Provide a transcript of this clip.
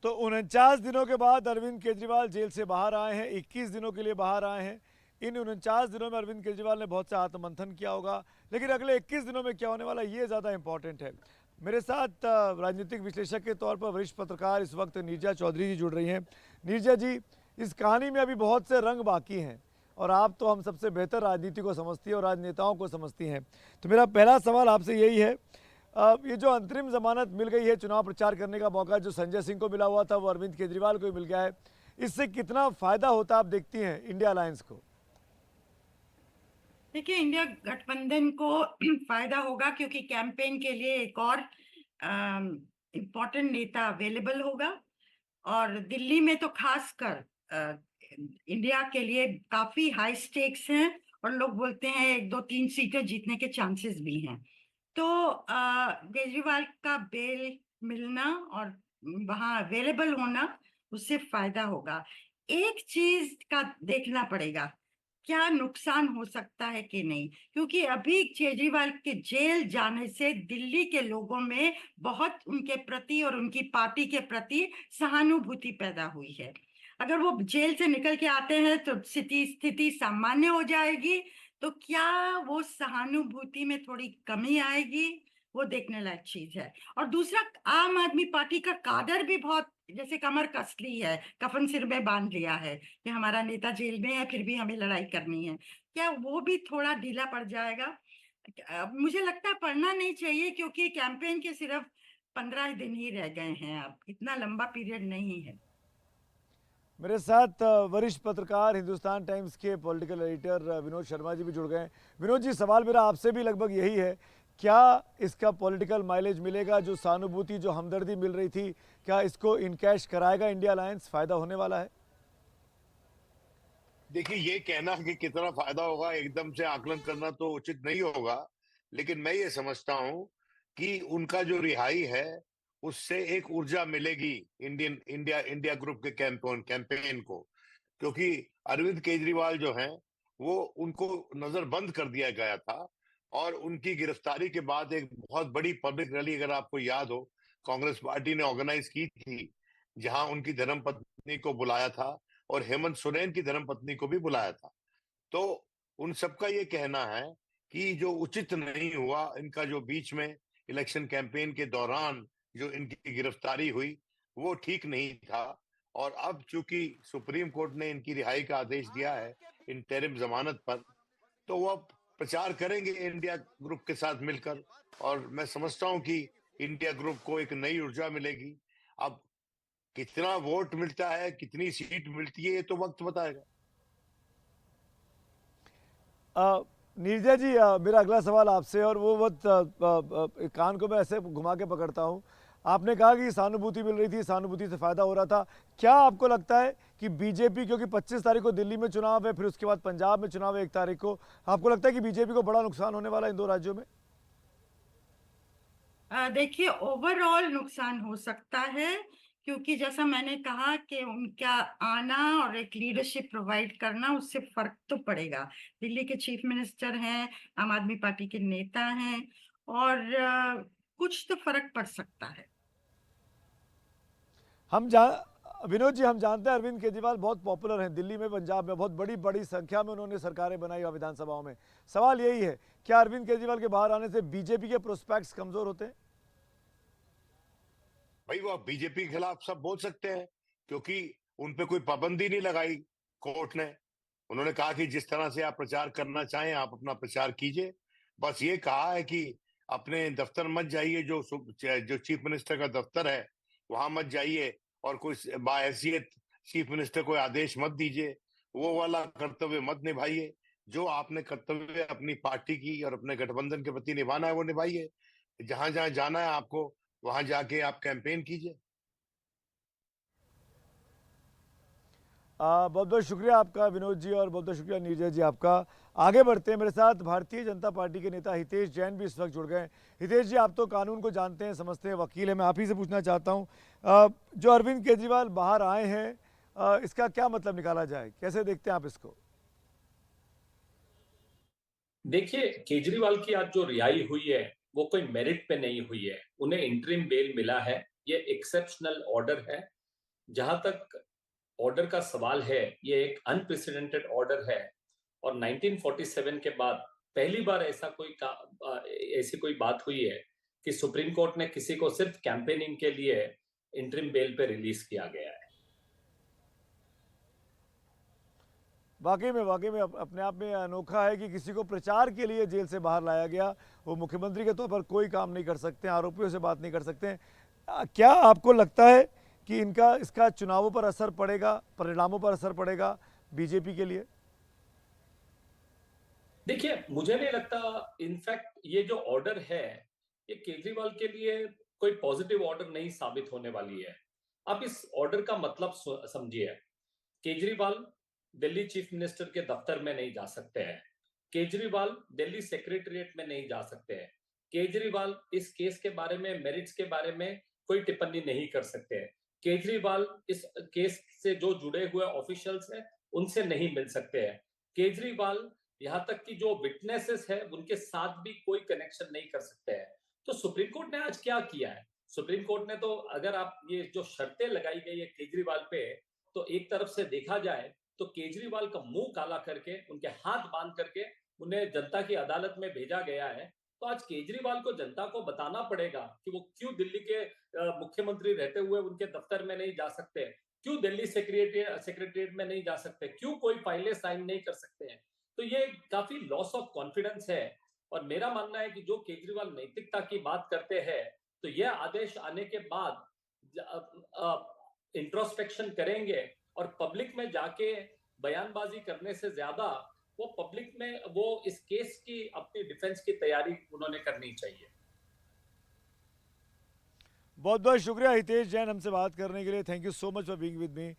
तो 49 दिनों के बाद अरविंद केजरीवाल जेल से बाहर आए हैं, 21 दिनों के लिए बाहर आए हैं। इन 49 दिनों में अरविंद केजरीवाल ने बहुत सा आत्ममंथन किया होगा, लेकिन अगले 21 दिनों में क्या होने वाला ये ज़्यादा इंपॉर्टेंट है। मेरे साथ राजनीतिक विश्लेषक के तौर पर वरिष्ठ पत्रकार इस वक्त नीरजा चौधरी जी जुड़ रही हैं। नीरजा जी, इस कहानी में अभी बहुत से रंग बाकी हैं और आप तो हम सबसे बेहतर राजनीति को समझती हैं और राजनेताओं को समझती हैं। तो मेरा पहला सवाल आपसे यही है, ये जो अंतरिम जमानत मिल गई है, चुनाव प्रचार करने का मौका जो संजय सिंह को मिला हुआ था वो अरविंद केजरीवाल को भी मिल गया है, इससे कितना फायदा होता आप देखती हैं इंडिया अलायंस को? देखिए, इंडिया गठबंधन को फायदा होगा क्योंकि कैंपेन के लिए एक और इम्पोर्टेंट नेता अवेलेबल होगा। और दिल्ली में तो खासकर इंडिया के लिए काफी हाई स्टेक्स हैं और लोग बोलते हैं 1, 2, 3 सीटें जीतने के चांसेस भी हैं। तो केजरीवाल का बेल मिलना और वहां अवेलेबल होना, उससे फायदा होगा। एक चीज का देखना पड़ेगा, क्या नुकसान हो सकता है कि नहीं, क्योंकि अभी केजरीवाल के जेल जाने से दिल्ली के लोगों में बहुत उनके प्रति और उनकी पार्टी के प्रति सहानुभूति पैदा हुई है। अगर वो जेल से निकल के आते हैं तो स्थिति सामान्य हो जाएगी, तो क्या वो सहानुभूति में थोड़ी कमी आएगी, वो देखने लायक चीज है। और दूसरा, आम आदमी पार्टी का काडर भी बहुत जैसे कमर कस ली है, कफन सिर में बांध लिया है कि हमारा नेता जेल में है फिर भी हमें लड़ाई करनी है। क्या वो भी थोड़ा ढीला पड़ जाएगा? मुझे लगता है पढ़ना नहीं चाहिए, क्योंकि कैंपेन के सिर्फ 15 दिन ही रह गए हैं, अब इतना लंबा पीरियड नहीं है। मेरे साथ वरिष्ठ पत्रकार हिंदुस्तान टाइम्स के पॉलिटिकल एडिटर विनोद शर्मा जी भी जुड़ गए हैं। विनोद जी, सवाल मेरा आपसे भी लगभग यही है, क्या इसका पॉलिटिकल माइलेज मिलेगा? जो सहानुभूति, जो हमदर्दी मिल रही थी, क्या इसको इनकैश कराएगा इंडिया अलायंस? फायदा होने वाला है? देखिए, ये कहना कि कितना फायदा होगा एकदम से आकलन करना तो उचित नहीं होगा। लेकिन मैं ये समझता हूं कि उनका जो रिहाई है उससे एक ऊर्जा मिलेगी इंडिया इंडिया ग्रुप के कैंपेन को। क्योंकि अरविंद केजरीवाल जो हैं वो उनको नजरबंद कर दिया गया था। और उनकी गिरफ्तारी के बाद एक बहुत बड़ी पब्लिक रैली, अगर आपको याद हो, कांग्रेस पार्टी ने ऑर्गेनाइज की थी, जहां उनकी धर्मपत्नी को बुलाया था और हेमंत सोरेन की धर्मपत्नी को भी बुलाया था। तो उन सबका ये कहना है कि जो उचित नहीं हुआ, इनका जो बीच में इलेक्शन कैंपेन के दौरान जो इनकी गिरफ्तारी हुई, वो ठीक नहीं था। और अब चूंकि सुप्रीम कोर्ट ने इनकी रिहाई का आदेश दिया है इंटरिम जमानत पर, तो वो अब प्रचार करेंगे इंडिया ग्रुप के साथ मिलकर। और मैं समझता हूं कि इंडिया ग्रुप को एक नई ऊर्जा मिलेगी। अब कितना वोट मिलता है, कितनी सीट मिलती है, ये तो वक्त बताएगा। नीरजा जी, मेरा अगला सवाल आपसे, और वो बहुत कान को मैं ऐसे घुमा के पकड़ता हूँ। आपने कहा कि सहानुभूति मिल रही थी, सहानुभूति से फायदा हो रहा था। क्या आपको लगता है कि बीजेपी, क्योंकि 25 तारीख को दिल्ली में चुनाव है, फिर उसके बाद पंजाब में चुनाव है 1 तारीख को, आपको लगता है कि बीजेपी को बड़ा नुकसान होने वाला है इन दो राज्यों में? देखिए, ओवरऑल नुकसान हो सकता है, क्योंकि जैसा मैंने कहा कि उनका आना और एक लीडरशिप प्रोवाइड करना, उससे फर्क तो पड़ेगा। दिल्ली के चीफ मिनिस्टर हैं, आम आदमी पार्टी के नेता हैं, और कुछ तो फर्क पड़ सकता है। हम विनोद जी, हम जानते हैं अरविंद केजरीवाल बहुत पॉपुलर हैं दिल्ली में, पंजाब में बहुत बड़ी बड़ी संख्या में उन्होंने सरकारें बनाई और विधानसभाओं में। सवाल यही है, क्या अरविंद केजरीवाल के बाहर आने से बीजेपी के प्रोस्पेक्ट्स कमजोर होते हैं? भाई, वो बीजेपी के खिलाफ सब बोल सकते हैं, क्योंकि उन पे कोई पाबंदी नहीं लगाई कोर्ट ने। उन्होंने कहा कि जिस तरह से आप प्रचार करना चाहें आप अपना प्रचार कीजिए। बस ये कहा है कि अपने दफ्तर मत जाइए, जो चीफ मिनिस्टर का दफ्तर है वहां मत जाइए, और कोई बाहैसियत चीफ मिनिस्टर को आदेश मत दीजिए, वो वाला कर्तव्य मत निभाइए। जो आपने कर्तव्य अपनी पार्टी की और अपने गठबंधन के प्रति निभाना है वो निभाइए। जहां जहां जाना है आपको, वहां जाके आप कैंपेन कीजिए। बहुत बहुत शुक्रिया आपका विनोद जी, और बहुत बहुत शुक्रिया नीरजा जी आपका। आगे बढ़ते हैं, मेरे साथ भारतीय जनता पार्टी के नेता हितेश जैन भी इस वक्त जुड़ गए हैं। हितेश जी, आप तो कानून को जानते हैं, समझते हैं, वकील हैं, मैं आप ही से पूछना चाहता हूं, जो अरविंद केजरीवाल बाहर आए हैं, इसका क्या मतलब निकाला जाए? कैसे देखते हैं आप इसको? देखिए, केजरीवाल की आज जो रिहाई हुई है वो कोई मेरिट पे नहीं हुई है। उन्हें इंटरिम बेल मिला है, ये एक्सेप्शनल ऑर्डर है। जहां तक ऑर्डर का सवाल है, ये एक अनप्रेसिडेंटेड ऑर्डर है और 1947 के बाद पहली बार ऐसी कोई बात हुई है कि सुप्रीम कोर्ट ने किसी को सिर्फ कैंपेनिंग के लिए इंटरिम बेल पे रिलीज किया गया है। वाकई में अपने आप में अनोखा है कि किसी को प्रचार के लिए जेल से बाहर लाया गया। वो मुख्यमंत्री के तौर पर कोई काम नहीं कर सकते, आरोपियों से बात नहीं कर सकते। क्या आपको लगता है कि इसका चुनावों पर असर पड़ेगा, परिणामों पर असर पड़ेगा बीजेपी के लिए? देखिए, मुझे नहीं लगता। इनफैक्ट ये जो ऑर्डर है, ये केजरीवाल के लिए कोई पॉजिटिव ऑर्डर नहीं साबित होने वाली है। आप इस ऑर्डर का मतलब समझिए। केजरीवाल दिल्ली चीफ मिनिस्टर के दफ्तर में नहीं जा सकते हैं। केजरीवाल दिल्ली सेक्रेटरीट में नहीं जा सकते हैं। केजरीवाल इस केस के बारे में, मेरिट्स के बारे में कोई टिप्पणी नहीं कर सकते हैं। केजरीवाल इस केस से जो जुड़े हुए ऑफिशियल्स हैं, उनसे नहीं मिल सकते हैं। केजरीवाल यहाँ तक कि जो विटनेसेस है, उनके साथ भी कोई कनेक्शन नहीं कर सकते हैं। तो सुप्रीम कोर्ट ने आज क्या किया है? सुप्रीम कोर्ट ने तो, अगर आप ये जो शर्तें लगाई गई है केजरीवाल पे, तो एक तरफ से देखा जाए तो केजरीवाल का मुंह काला करके, उनके हाथ बांध करके उन्हें जनता की अदालत में भेजा गया है। तो आज केजरीवाल को जनता को बताना पड़ेगा कि वो क्यों दिल्ली के मुख्यमंत्री रहते हुए उनके दफ्तर में नहीं जा सकते, क्यों दिल्ली सेक्रेटरीट में नहीं जा सकते, क्यों कोई फाइलें साइन नहीं कर सकते हैं। तो ये काफी लॉस ऑफ कॉन्फिडेंस है। और मेरा मानना है कि जो केजरीवाल नैतिकता की बात करते हैं, तो यह आदेश आने के बाद इंट्रोस्पेक्शन करेंगे और पब्लिक में जाके बयानबाजी करने से ज्यादा वो पब्लिक में वो इस केस की अपनी डिफेंस की तैयारी उन्होंने करनी चाहिए। बहुत बहुत शुक्रिया हितेश जैन हमसे बात करने के लिए। Thank you so much for being with me.